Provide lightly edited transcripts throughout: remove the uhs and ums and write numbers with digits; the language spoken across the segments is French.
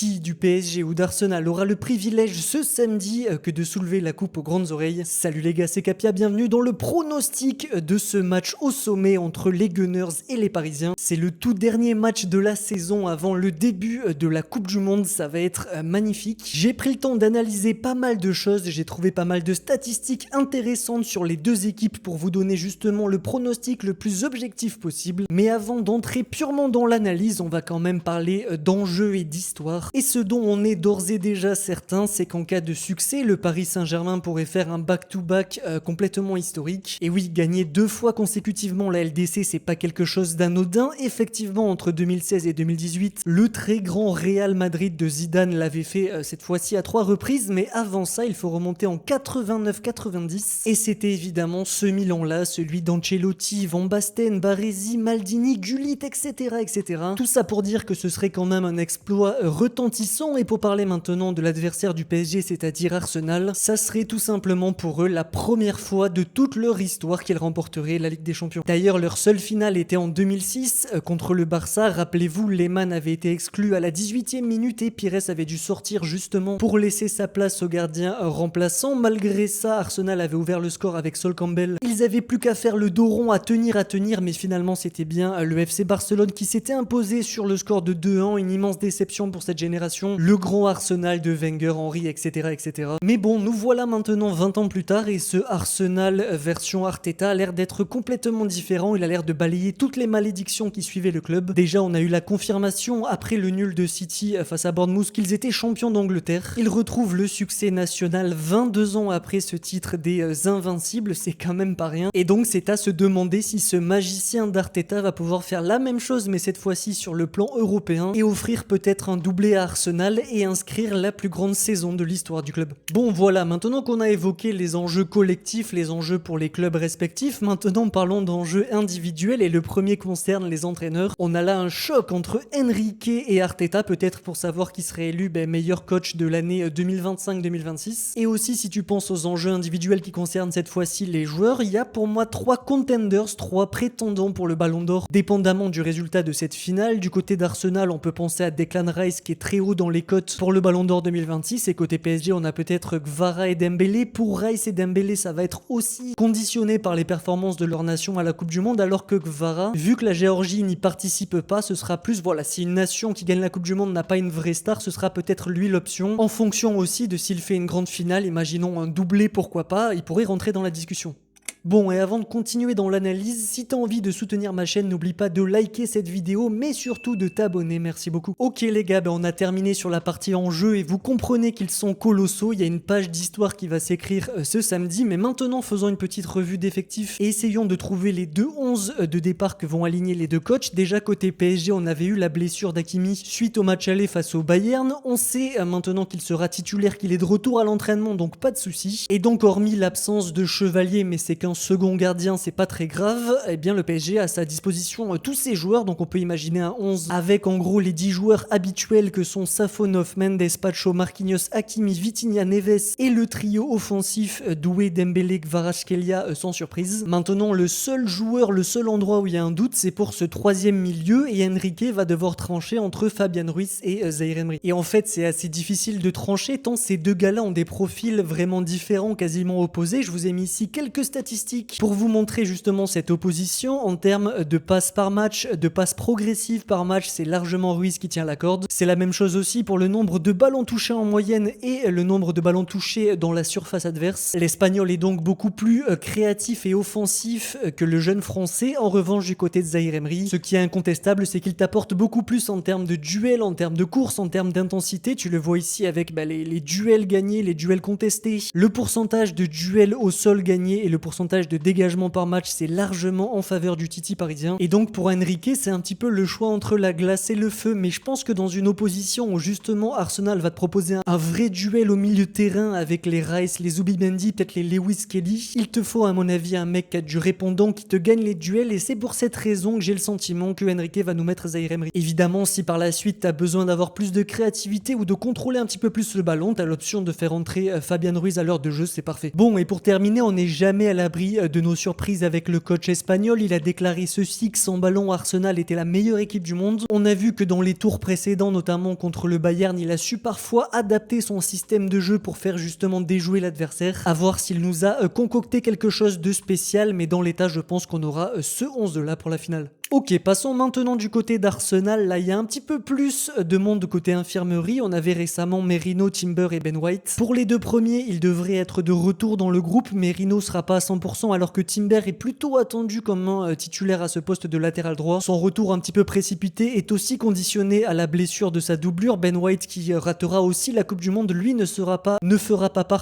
Qui du PSG ou d'Arsenal aura le privilège ce samedi que de soulever la coupe aux grandes oreilles? Salut les gars, c'est Capia, bienvenue dans le pronostic de ce match au sommet entre les Gunners et les Parisiens. C'est le tout dernier match de la saison avant le début de la Coupe du Monde, ça va être magnifique. J'ai pris le temps d'analyser pas mal de choses, j'ai trouvé pas mal de statistiques intéressantes sur les deux équipes pour vous donner justement le pronostic le plus objectif possible. Mais avant d'entrer purement dans l'analyse, on va quand même parler d'enjeux et d'histoire. Et ce dont on est d'ores et déjà certain, c'est qu'en cas de succès, le Paris Saint-Germain pourrait faire un back-to-back complètement historique. Et oui, gagner 2 fois consécutivement la LDC, c'est pas quelque chose d'anodin. Effectivement, entre 2016 et 2018, le très grand Real Madrid de Zidane l'avait fait cette fois-ci à 3 reprises, mais avant ça, il faut remonter en 89-90. Et c'était évidemment ce Milan-là, celui d'Ancelotti, Van Basten, Baresi, Maldini, Gullit, etc., etc. Tout ça pour dire que ce serait quand même un exploit retentissant. Et pour parler maintenant de l'adversaire du PSG, c'est-à-dire Arsenal, ça serait tout simplement pour eux la première fois de toute leur histoire qu'ils remporteraient la Ligue des Champions. D'ailleurs, leur seule finale était en 2006 contre le Barça. Rappelez-vous, Lehmann avait été exclu à la 18e minute et Pires avait dû sortir justement pour laisser sa place au gardien remplaçant. Malgré ça, Arsenal avait ouvert le score avec Sol Campbell. Ils avaient plus qu'à faire le dos rond, à tenir, mais finalement c'était bien le FC Barcelone qui s'était imposé sur le score de 2-1, une immense déception pour cette génération, le grand Arsenal de Wenger, Henry, etc., etc. Mais bon, nous voilà maintenant 20 ans plus tard et ce Arsenal version Arteta a l'air d'être complètement différent. Il a l'air de balayer toutes les malédictions qui suivaient le club. Déjà, on a eu la confirmation après le nul de City face à Bournemouth qu'ils étaient champions d'Angleterre. Ils retrouvent le succès national 22 ans après ce titre des Invincibles, c'est quand même pas rien. Et donc c'est à se demander si ce magicien d'Arteta va pouvoir faire la même chose mais cette fois-ci sur le plan européen et offrir peut-être un doublé à Arsenal et inscrire la plus grande saison de l'histoire du club. Bon voilà, maintenant qu'on a évoqué les enjeux collectifs, les enjeux pour les clubs respectifs, maintenant parlons d'enjeux individuels et le premier concerne les entraîneurs. On a là un choc entre Enrique et Arteta, peut-être pour savoir qui serait élu meilleur coach de l'année 2025-2026. Et aussi si tu penses aux enjeux individuels qui concernent cette fois-ci les joueurs, il y a pour moi 3 contenders, 3 prétendants pour le Ballon d'Or, dépendamment du résultat de cette finale. Du côté d'Arsenal, on peut penser à Declan Rice qui est très haut dans les cotes pour le Ballon d'Or 2026 et côté PSG, on a peut-être Kvara et Dembélé. Pour Rice et Dembélé, ça va être aussi conditionné par les performances de leur nation à la Coupe du Monde, alors que Kvara, vu que la Géorgie n'y participe pas, ce sera plus, voilà, si une nation qui gagne la Coupe du Monde n'a pas une vraie star, ce sera peut-être lui l'option, en fonction aussi de s'il fait une grande finale, imaginons un doublé, pourquoi pas, il pourrait rentrer dans la discussion. Bon, et avant de continuer dans l'analyse, si t'as envie de soutenir ma chaîne, n'oublie pas de liker cette vidéo, mais surtout de t'abonner, merci beaucoup. Ok les gars, on a terminé sur la partie enjeu et vous comprenez qu'ils sont colossaux, il y a une page d'histoire qui va s'écrire ce samedi, mais maintenant faisons une petite revue d'effectifs et essayons de trouver les 2 11 de départ que vont aligner les deux coachs. Déjà côté PSG, on avait eu la blessure d'Hakimi suite au match aller face au Bayern, on sait maintenant qu'il sera titulaire, qu'il est de retour à l'entraînement, donc pas de soucis. Et donc hormis l'absence de Chevalier, mais c'est qu'un second gardien, c'est pas très grave, eh bien le PSG a à sa disposition tous ses joueurs, donc on peut imaginer un 11 avec en gros les 10 joueurs habituels que sont Safonov, Mendes, Pacho, Marquinhos, Hakimi, Vitinha, Neves et le trio offensif Doué, Dembélé, Kvaratskhelia sans surprise. Maintenant le seul joueur, le seul endroit où il y a un doute, c'est pour ce troisième milieu et Enrique va devoir trancher entre Fabian Ruiz et Zaïre Emery. Et en fait c'est assez difficile de trancher tant ces deux gars-là ont des profils vraiment différents, quasiment opposés. Je vous ai mis ici quelques statistiques pour vous montrer justement cette opposition en termes de passes par match, de passes progressives par match, c'est largement Ruiz qui tient la corde. C'est la même chose aussi pour le nombre de ballons touchés en moyenne et le nombre de ballons touchés dans la surface adverse. L'Espagnol est donc beaucoup plus créatif et offensif que le jeune français. En revanche, du côté de Zaïre Emery, ce qui est incontestable, c'est qu'il t'apporte beaucoup plus en termes de duels, en termes de course, en termes d'intensité. Tu le vois ici avec les duels gagnés, les duels contestés. Le pourcentage de duels au sol gagnés et le pourcentage de dégagement par match, c'est largement en faveur du Titi parisien. Et donc pour Enrique, c'est un petit peu le choix entre la glace et le feu. Mais je pense que dans une opposition où justement Arsenal va te proposer un vrai duel au milieu de terrain avec les Rice, les Zubimendi, peut-être les Lewis Kelly, il te faut à mon avis un mec qui a du répondant, qui te gagne les duels. Et c'est pour cette raison que j'ai le sentiment que Enrique va nous mettre Zaïre Emery. Évidemment, si par la suite t'as besoin d'avoir plus de créativité ou de contrôler un petit peu plus le ballon, t'as l'option de faire entrer Fabian Ruiz à l'heure de jeu, c'est parfait. Bon, et pour terminer, on n'est jamais à l'abri l'abri de nos surprises avec le coach espagnol. Il a déclaré ceci, que sans ballon, Arsenal était la meilleure équipe du monde. On a vu que dans les tours précédents, notamment contre le Bayern, il a su parfois adapter son système de jeu pour faire justement déjouer l'adversaire. À voir s'il nous a concocté quelque chose de spécial, mais dans l'état, je pense qu'on aura ce 11 là pour la finale. Ok, passons maintenant du côté d'Arsenal. Là, il y a un petit peu plus de monde côté infirmerie. On avait récemment Merino, Timber et Ben White. Pour les deux premiers, ils devraient être de retour dans le groupe. Merino sera pas à 100% alors que Timber est plutôt attendu comme un titulaire à ce poste de latéral droit. Son retour un petit peu précipité est aussi conditionné à la blessure de sa doublure. Ben White, qui ratera aussi la Coupe du Monde, lui ne fera pas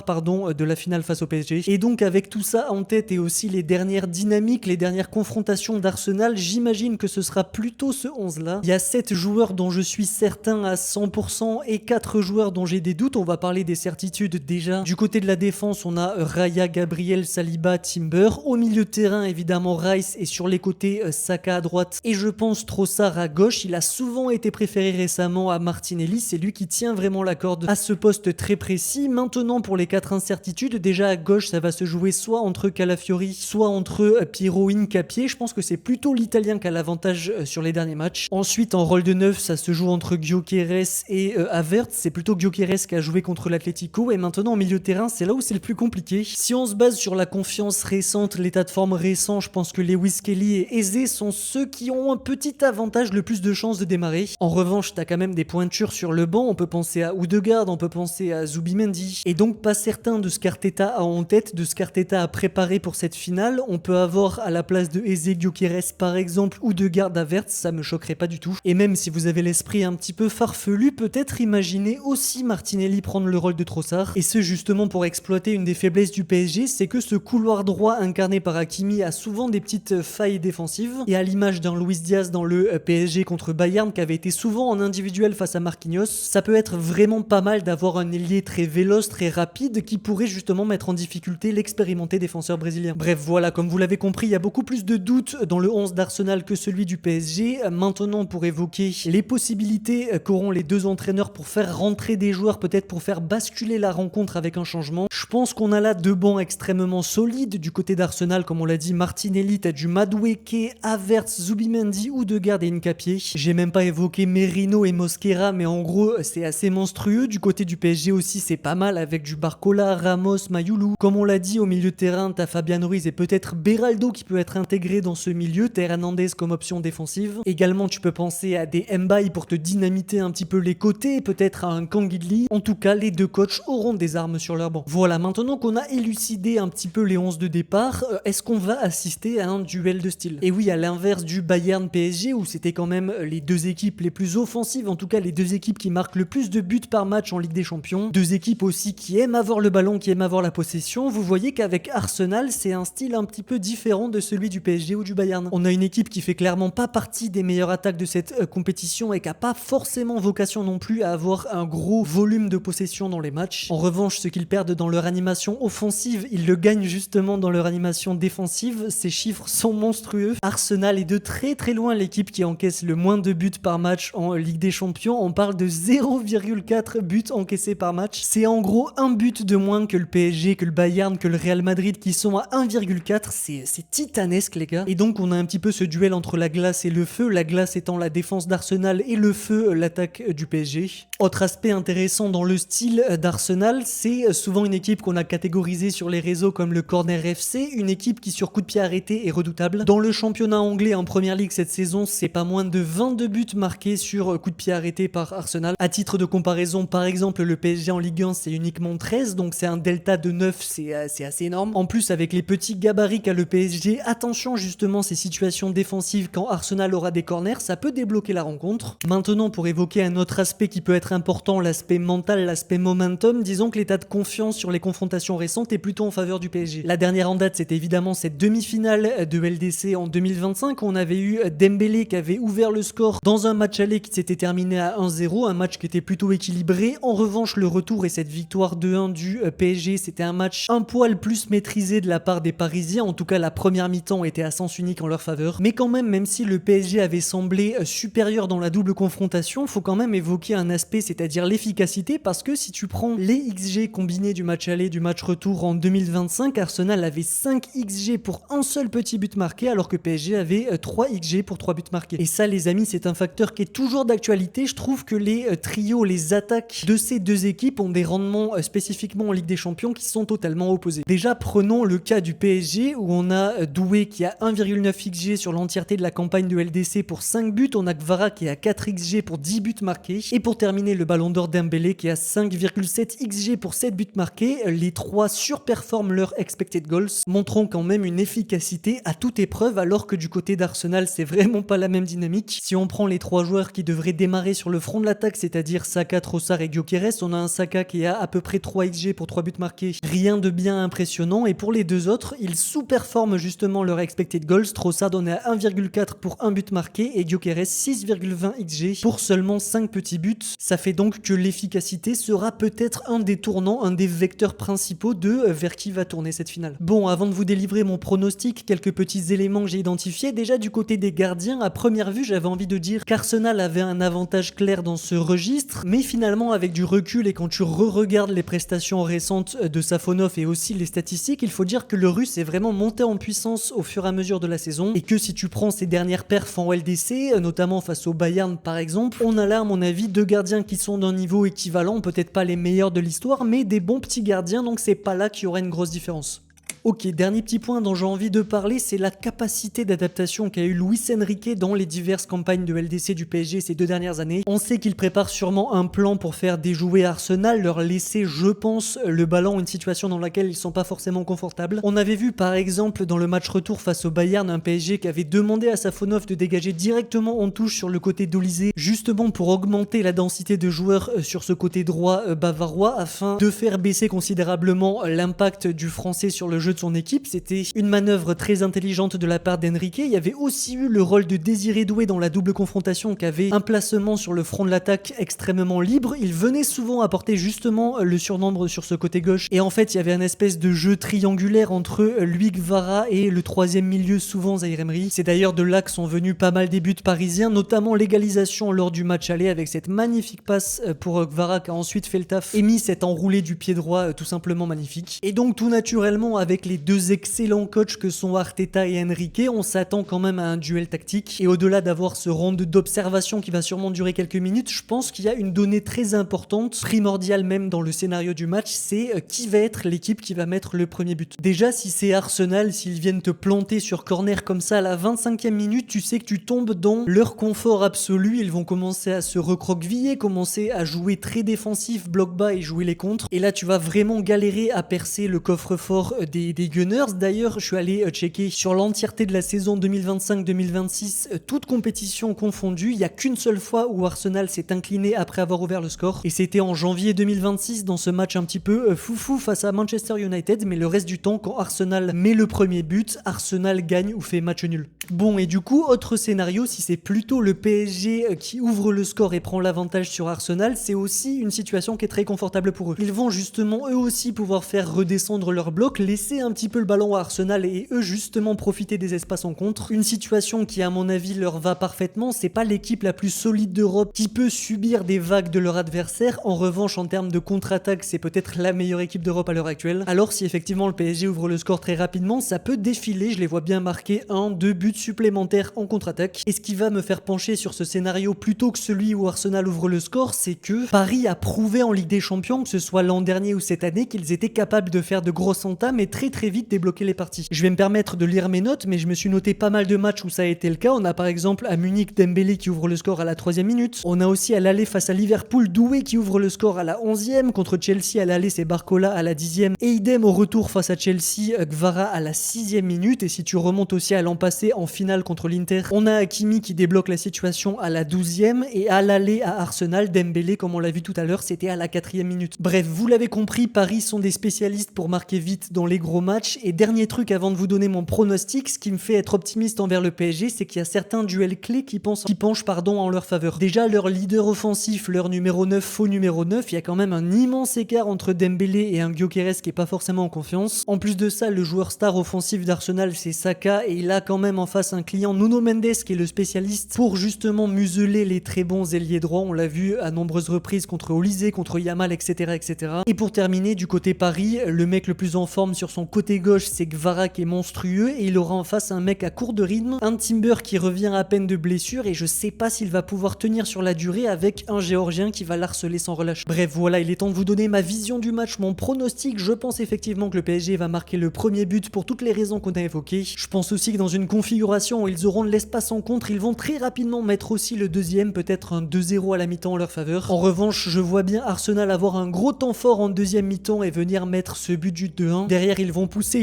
part de la finale face au PSG. Et donc avec tout ça en tête et aussi les dernières dynamiques, les dernières confrontations d'Arsenal, j'imagine que ce sera plutôt ce 11 là. Il y a 7 joueurs dont je suis certain à 100% et 4 joueurs dont j'ai des doutes. On va parler des certitudes déjà. Du côté de la défense, on a Raya, Gabriel, Saliba, Timber. Au milieu de terrain, évidemment Rice, et sur les côtés Saka à droite et je pense Trossard à gauche. Il a souvent été préféré récemment à Martinelli, c'est lui qui tient vraiment la corde à ce poste très précis. Maintenant pour les 4 incertitudes, déjà à gauche ça va se jouer soit entre Calafiori, soit entre Piero Hincapié. Je pense que c'est plutôt l'Italien qui a l'avantage sur les derniers matchs. Ensuite en rôle de neuf, ça se joue entre Gyökeres et Havertz. C'est plutôt Gyökeres qui a joué contre l'Atlético, et maintenant en milieu de terrain c'est là où c'est le plus compliqué. Si on se base sur la confiance récente, l'état de forme récent, je pense que Lewis Kelly et Eze sont ceux qui ont un petit avantage, le plus de chances de démarrer. En revanche, t'as quand même des pointures sur le banc. On peut penser à Odegaard, on peut penser à Zubimendi, et donc pas certain de ce qu'Arteta a en tête, de ce qu'Arteta a préparé pour cette finale. On peut avoir à la place de Eze, Gyökeres par exemple, ou de garde Havertz, ça me choquerait pas du tout. Et même si vous avez l'esprit un petit peu farfelu, peut-être imaginez aussi Martinelli prendre le rôle de Trossard, et ce justement pour exploiter une des faiblesses du PSG, c'est que ce couloir droit incarné par Hakimi a souvent des petites failles défensives, et à l'image d'un Luis Diaz dans le PSG contre Bayern qui avait été souvent en individuel face à Marquinhos, ça peut être vraiment pas mal d'avoir un ailier très véloce, très rapide, qui pourrait justement mettre en difficulté l'expérimenté défenseur brésilien. Bref, voilà, comme vous l'avez compris, il y a beaucoup plus de doutes dans le 11 d'Arsenal que celui du PSG. Maintenant, pour évoquer les possibilités qu'auront les deux entraîneurs pour faire rentrer des joueurs, peut-être pour faire basculer la rencontre avec un changement, je pense qu'on a là deux bancs extrêmement solides. Du côté d'Arsenal, comme on l'a dit, Martinelli, t'as du Madueke, Havertz, Zubimendi, Odegaard et Hincapié. J'ai même pas évoqué Merino et Mosquera, mais en gros, c'est assez monstrueux. Du côté du PSG aussi, c'est pas mal avec du Barcola, Ramos, Mayulu. Comme on l'a dit, au milieu de terrain, t'as Fabian Ruiz et peut-être Beraldo qui peut être intégré dans ce milieu, t'as Hernandez comme option défensive. Également, tu peux penser à des Mbaye pour te dynamiter un petit peu les côtés, peut-être à un Kangidli. En tout cas, les deux coachs auront des armes sur leur banc. Voilà, maintenant qu'on a élucidé un petit peu les 11 de départ, est-ce qu'on va assister à un duel de style? Et oui, à l'inverse du Bayern PSG où c'était quand même les deux équipes les plus offensives, en tout cas les deux équipes qui marquent le plus de buts par match en Ligue des Champions, deux équipes aussi qui aiment avoir le ballon, qui aiment avoir la possession. Vous voyez qu'avec Arsenal, c'est un style un petit peu différent de celui du PSG ou du Bayern. On a une équipe qui fait clairement pas partie des meilleures attaques de cette compétition et qui a pas forcément vocation non plus à avoir un gros volume de possession dans les matchs. En revanche, ce qu'ils perdent dans leur animation offensive, ils le gagnent justement dans leur animation défensive. Ces chiffres sont monstrueux. Arsenal est de très très loin l'équipe qui encaisse le moins de buts par match en Ligue des Champions. On parle de 0,4 buts encaissés par match. C'est en gros un but de moins que le PSG, que le Bayern, que le Real Madrid qui sont à 1,4. C'est titanesque les gars. Et donc on a un petit peu ce duel entre la glace et le feu. La glace étant la défense d'Arsenal et le feu l'attaque du PSG. Autre aspect intéressant dans le style d'Arsenal, c'est souvent une équipe qu'on a catégorisée sur les réseaux comme le Corner FC, une équipe qui sur coup de pied arrêté est redoutable. Dans le championnat anglais en première ligue cette saison, c'est pas moins de 22 buts marqués sur coup de pied arrêté par Arsenal. À titre de comparaison, par exemple, le PSG en Ligue 1 c'est uniquement 13, donc c'est un delta de 9, c'est assez énorme. En plus, avec les petits gabarits qu'a le PSG, attention justement ces situations défensives quand Arsenal aura des corners, ça peut débloquer la rencontre. Maintenant, pour évoquer un autre aspect qui peut être important, l'aspect mental, l'aspect momentum, disons que l'état de confiance sur les confrontations récentes est plutôt en faveur du PSG. La dernière en date, c'est évidemment cette demi-finale de LDC en 2025. On avait eu Dembélé qui avait ouvert le score dans un match aller qui s'était terminé à 1-0, un match qui était plutôt équilibré. En revanche, le retour et cette victoire 2-1 du PSG, c'était un match un poil plus maîtrisé de la part des Parisiens. En tout cas, la première mi-temps était à sens unique en leur faveur. Mais quand quand même si le PSG avait semblé supérieur dans la double confrontation, faut quand même évoquer un aspect, c'est-à-dire l'efficacité, parce que si tu prends les XG combinés du match aller, du match retour en 2025, Arsenal avait 5 XG pour un seul petit but marqué, alors que PSG avait 3 XG pour 3 buts marqués. Et ça, les amis, c'est un facteur qui est toujours d'actualité. Je trouve que les trios, les attaques de ces deux équipes ont des rendements spécifiquement en Ligue des Champions qui sont totalement opposés. Déjà, prenons le cas du PSG où on a Doué qui a 1,9 XG sur l'entièreté de la campagne de LDC pour 5 buts, on a Kvara qui a 4 XG pour 10 buts marqués, et pour terminer le Ballon d'Or Dembélé qui a 5,7 XG pour 7 buts marqués. Les trois surperforment leur expected goals, montrant quand même une efficacité à toute épreuve, alors que du côté d'Arsenal c'est vraiment pas la même dynamique. Si on prend les trois joueurs qui devraient démarrer sur le front de l'attaque, c'est-à-dire Saka, Trossard et Gyökeres, on a un Saka qui a à peu près 3 XG pour 3 buts marqués, rien de bien impressionnant, et pour les deux autres, ils sous-performent justement leur expected goals. Trossard on est à 1,4 pour 1 but marqué et Gyökeres 6,20 XG pour seulement 5 petits buts. Ça fait donc que l'efficacité sera peut-être un des tournants, un des vecteurs principaux de vers qui va tourner cette finale. Bon, avant de vous délivrer mon pronostic, quelques petits éléments que j'ai identifiés. Déjà du côté des gardiens, à première vue, j'avais envie de dire qu'Arsenal avait un avantage clair dans ce registre, mais finalement avec du recul et quand tu re-regardes les prestations récentes de Safonov et aussi les statistiques, il faut dire que le Russe est vraiment monté en puissance au fur et à mesure de la saison, et que si tu prends ses dernières perfs en LDC, notamment face au Bayern par exemple, on a là à mon avis deux gardiens qui sont d'un niveau équivalent, peut-être pas les meilleurs de l'histoire, mais des bons petits gardiens, donc c'est pas là qu'il y aurait une grosse différence. Ok, dernier petit point dont j'ai envie de parler, c'est la capacité d'adaptation qu'a eu Luis Enrique dans les diverses campagnes de LDC du PSG ces 2 dernières années. On sait qu'il prépare sûrement un plan pour faire déjouer Arsenal, leur laisser, je pense, le ballon, une situation dans laquelle ils sont pas forcément confortables. On avait vu par exemple dans le match retour face au Bayern un PSG qui avait demandé à Safonov de dégager directement en touche sur le côté d'Olysée, justement pour augmenter la densité de joueurs sur ce côté droit bavarois, afin de faire baisser considérablement l'impact du français sur le jeu de son équipe. C'était une manœuvre très intelligente de la part d'Enrique. Il y avait aussi eu le rôle de Désiré Doué dans la double confrontation, qui avait un placement sur le front de l'attaque extrêmement libre. Il venait souvent apporter justement le surnombre sur ce côté gauche, et en fait il y avait un espèce de jeu triangulaire entre lui, Kvara et le troisième milieu, souvent Zaïre Emery. C'est d'ailleurs de là que sont venus pas mal des buts parisiens, notamment l'égalisation lors du match aller avec cette magnifique passe pour Kvara qui a ensuite fait le taf et mis cet enroulé du pied droit tout simplement magnifique. Et donc tout naturellement, avec les deux excellents coachs que sont Arteta et Enrique, on s'attend quand même à un duel tactique. Et au-delà d'avoir ce round d'observation qui va sûrement durer quelques minutes, je pense qu'il y a une donnée très importante, primordiale même dans le scénario du match, c'est qui va être l'équipe qui va mettre le premier but. Déjà, si c'est Arsenal, s'ils viennent te planter sur corner comme ça à la 25e minute, tu sais que tu tombes dans leur confort absolu. Ils vont commencer à se recroqueviller, commencer à jouer très défensif, bloc bas et jouer les contres. Et là, tu vas vraiment galérer à percer le coffre-fort des Gunners. D'ailleurs, je suis allé checker sur l'entièreté de la saison 2025-2026, toute compétition confondue. Il n'y a qu'une seule fois où Arsenal s'est incliné après avoir ouvert le score, et c'était en janvier 2026 dans ce match un petit peu foufou face à Manchester United, mais le reste du temps, quand Arsenal met le premier but, Arsenal gagne ou fait match nul. Bon, et du coup, autre scénario, si c'est plutôt le PSG qui ouvre le score et prend l'avantage sur Arsenal, c'est aussi une situation qui est très confortable pour eux. Ils vont justement eux aussi pouvoir faire redescendre leur bloc, laisser un petit peu le ballon à Arsenal et eux justement profiter des espaces en contre. Une situation qui à mon avis leur va parfaitement. C'est pas l'équipe la plus solide d'Europe qui peut subir des vagues de leur adversaire. En revanche, en termes de contre-attaque, c'est peut-être la meilleure équipe d'Europe à l'heure actuelle. Alors si effectivement le PSG ouvre le score très rapidement, ça peut défiler. Je les vois bien marquer 1-2 buts supplémentaires en contre-attaque. Et ce qui va me faire pencher sur ce scénario plutôt que celui où Arsenal ouvre le score, c'est que Paris a prouvé en Ligue des Champions, que ce soit l'an dernier ou cette année, qu'ils étaient capables de faire de grosses entames et très vite débloquer les parties. Je vais me permettre de lire mes notes, mais je me suis noté pas mal de matchs où ça a été le cas. On a par exemple à Munich Dembélé qui ouvre le score à la 3e minute. On a aussi à l'aller face à Liverpool Doué qui ouvre le score à la 11e. Contre Chelsea à l'aller c'est Barcola à la 10e. Et idem au retour face à Chelsea, Kvara à la 6e minute. Et si tu remontes aussi à l'an passé en finale contre l'Inter, on a Hakimi qui débloque la situation à la 12e. Et à l'aller à Arsenal, Dembélé, comme on l'a vu tout à l'heure, c'était à la 4e minute. Bref, vous l'avez compris, Paris sont des spécialistes pour marquer vite dans les gros gros match. Et dernier truc avant de vous donner mon pronostic, ce qui me fait être optimiste envers le PSG, c'est qu'il y a certains duels clés qui penchent en leur faveur. Déjà, leur leader offensif, leur numéro 9, faux numéro 9, il y a quand même un immense écart entre Dembélé et un Gyökeres qui est pas forcément en confiance. En plus de ça, le joueur star offensif d'Arsenal, c'est Saka, et il a quand même en face un client, Nuno Mendes, qui est le spécialiste pour justement museler les très bons ailiers droits. On l'a vu à nombreuses reprises contre Olysée, contre Yamal, etc., etc. Et pour terminer, du côté Paris, le mec le plus en forme sur son côté gauche, c'est Kvara, qui est monstrueux, et il aura en face un mec à court de rythme, un Timber qui revient à peine de blessure, et je sais pas s'il va pouvoir tenir sur la durée avec un Géorgien qui va l'harceler sans relâche. Bref, voilà, il est temps de vous donner ma vision du match, mon pronostic. Je pense effectivement que le PSG va marquer le premier but pour toutes les raisons qu'on a évoquées. Je pense aussi que dans une configuration où ils auront de l'espace en contre, ils vont très rapidement mettre aussi le deuxième, peut-être un 2-0 à la mi-temps en leur faveur. En revanche, je vois bien Arsenal avoir un gros temps fort en deuxième mi-temps et venir mettre ce but du 2-1. Derrière, ils vont pousser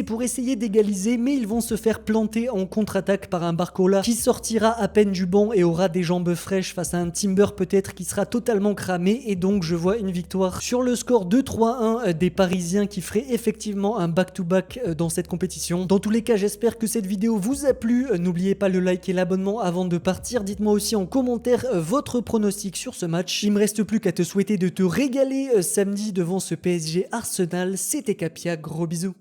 pour essayer d'égaliser, mais ils vont se faire planter en contre-attaque par un Barcola qui sortira à peine du banc et aura des jambes fraîches face à un Timber peut-être qui sera totalement cramé, et donc je vois une victoire sur le score de 3-1 des Parisiens qui ferait effectivement un back-to-back dans cette compétition. Dans tous les cas, j'espère que cette vidéo vous a plu. N'oubliez pas le like et l'abonnement avant de partir. Dites-moi aussi en commentaire votre pronostic sur ce match. Il me reste plus qu'à te souhaiter de te régaler samedi devant ce PSG Arsenal. C'était Capia, gros bisous.